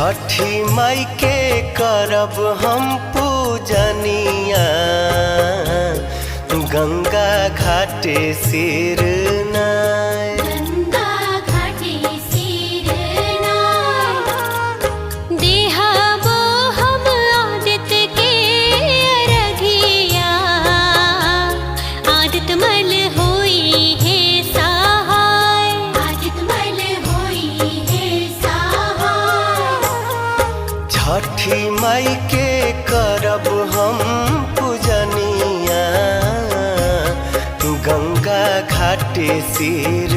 छठी माई के करब हम पूजनिया, गंगा घाटे सिर नाय। गंगा घाटे सिर नाय। देहबो हम आदित्य के अरघिया, आदित्य मल होई है सहाय। आदित्य मल होई है सहाय। छठी माई के करब हम पूजनिया, गंगा घाटे सिर